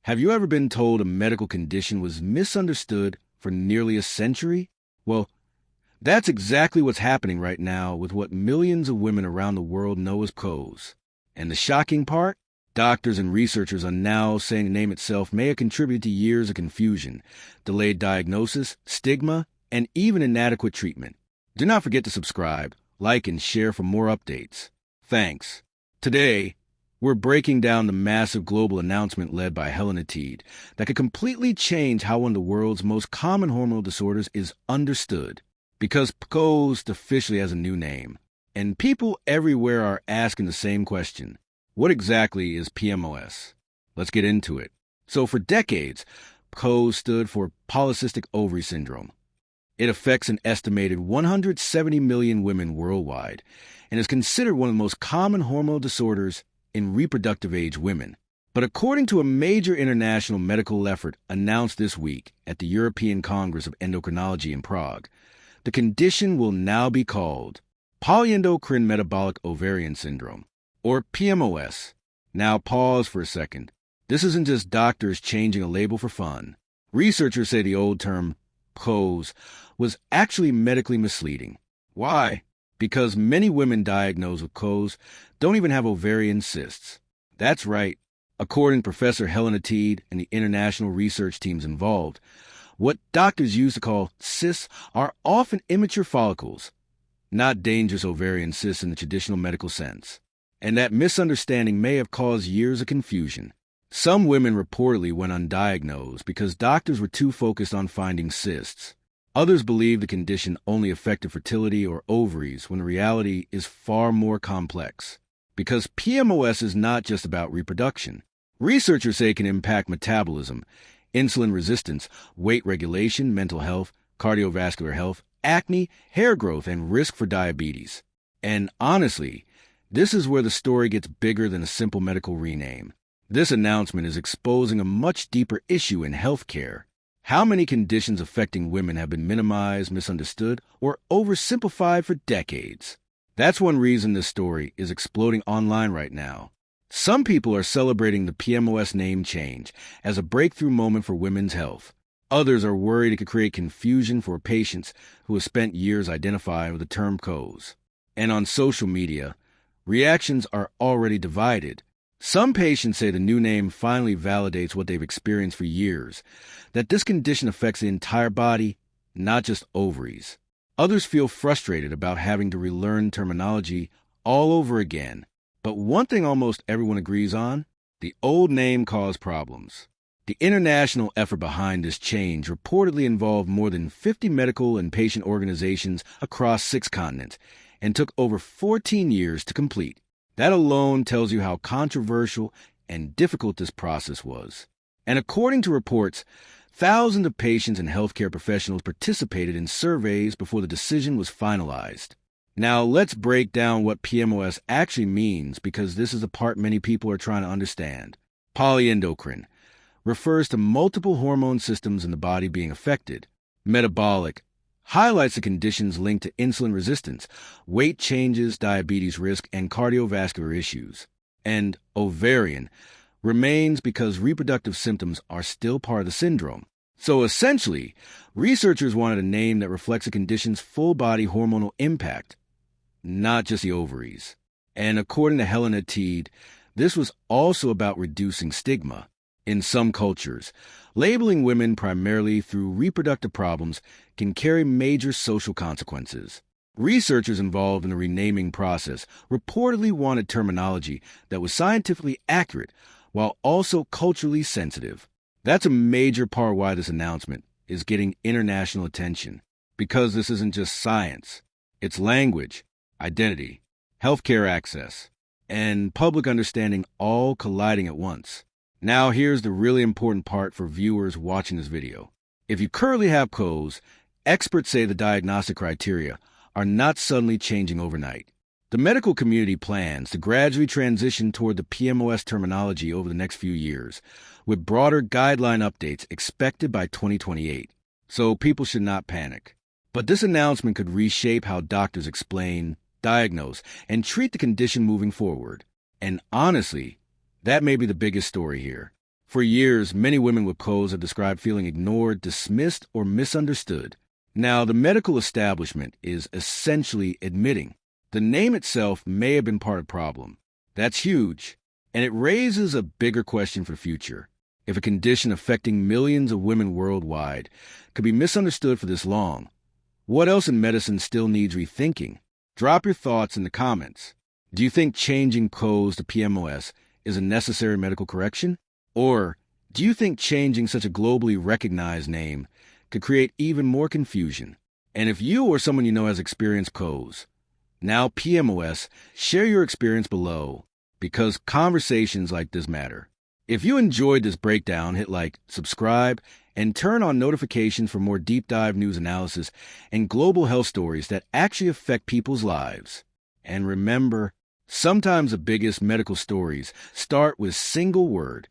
Have you ever been told a medical condition was misunderstood for nearly a century? Well, that's exactly what's happening right now with what millions of women around the world know as PCOS. And the shocking part? Doctors and researchers are now saying the name itself may have contributed to years of confusion, delayed diagnosis, stigma, and even inadequate treatment. Do not forget to subscribe, like, and share for more updates. Thanks. Today, we're breaking down the massive global announcement led by Helena Teede that could completely change how one of the world's most common hormonal disorders is understood. Because PCOS officially has a new name, and people everywhere are asking the same question. What exactly is PMOS? Let's get into it. So for decades, PCOS stood for Polycystic Ovary Syndrome. It affects an estimated 170 million women worldwide and is considered one of the most common hormonal disorders in reproductive age women. But according to a major international medical effort announced this week at the European Congress of Endocrinology in Prague, the condition will now be called Polyendocrine Metabolic Ovarian Syndrome, or PMOS. Now pause for a second. This isn't just doctors changing a label for fun. Researchers say the old term PCOS was actually medically misleading. Why? Because many women diagnosed with PCOS don't even have ovarian cysts. That's right. According to Professor Helena Teede and the international research teams involved, what doctors used to call cysts are often immature follicles, not dangerous ovarian cysts in the traditional medical sense. And that misunderstanding may have caused years of confusion. Some women reportedly went undiagnosed because doctors were too focused on finding cysts. Others believed the condition only affected fertility or ovaries when the reality is far more complex. Because PMOS is not just about reproduction. Researchers say it can impact metabolism, insulin resistance, weight regulation, mental health, cardiovascular health, acne, hair growth, and risk for diabetes. And honestly, this is where the story gets bigger than a simple medical rename. This announcement is exposing a much deeper issue in healthcare. How many conditions affecting women have been minimized, misunderstood, or oversimplified for decades? That's one reason this story is exploding online right now. Some people are celebrating the PMOS name change as a breakthrough moment for women's health. Others are worried it could create confusion for patients who have spent years identifying with the term PCOS. And on social media, reactions are already divided. Some patients say the new name finally validates what they've experienced for years, that this condition affects the entire body, not just ovaries. Others feel frustrated about having to relearn terminology all over again. But one thing almost everyone agrees on, the old name caused problems. The international effort behind this change reportedly involved more than 50 medical and patient organizations across 6 continents and took over 14 years to complete. That alone tells you how controversial and difficult this process was. And according to reports, thousands of patients and healthcare professionals participated in surveys before the decision was finalized. Now, let's break down what PMOS actually means, because this is the part many people are trying to understand. Polyendocrine refers to multiple hormone systems in the body being affected. Metabolic highlights the conditions linked to insulin resistance, weight changes, diabetes risk, and cardiovascular issues. And ovarian remains because reproductive symptoms are still part of the syndrome. So essentially, researchers wanted a name that reflects the condition's full-body hormonal impact, not just the ovaries. And according to Helena Teede, this was also about reducing stigma. In some cultures, labeling women primarily through reproductive problems can carry major social consequences. Researchers involved in the renaming process reportedly wanted terminology that was scientifically accurate while also culturally sensitive. That's a major part why this announcement is getting international attention, because this isn't just science. It's language, identity, healthcare access, and public understanding all colliding at once. Now here's the really important part for viewers watching this video. If you currently have PCOS, experts say the diagnostic criteria are not suddenly changing overnight. The medical community plans to gradually transition toward the PMOS terminology over the next few years, with broader guideline updates expected by 2028. So people should not panic. But this announcement could reshape how doctors explain, diagnose, and treat the condition moving forward. And honestly, that may be the biggest story here. For years, many women with PCOS have described feeling ignored, dismissed, or misunderstood. Now, the medical establishment is essentially admitting the name itself may have been part of the problem. That's huge, and it raises a bigger question for the future. If a condition affecting millions of women worldwide could be misunderstood for this long, what else in medicine still needs rethinking? Drop your thoughts in the comments. Do you think changing PCOS to PMOS is a necessary medical correction? Or do you think changing such a globally recognized name could create even more confusion? And if you or someone you know has experienced PCOS, now PMOS, share your experience below, because conversations like this matter. If you enjoyed this breakdown, hit like, subscribe, and turn on notifications for more deep dive news analysis and global health stories that actually affect people's lives. And remember, sometimes the biggest medical stories start with a single word.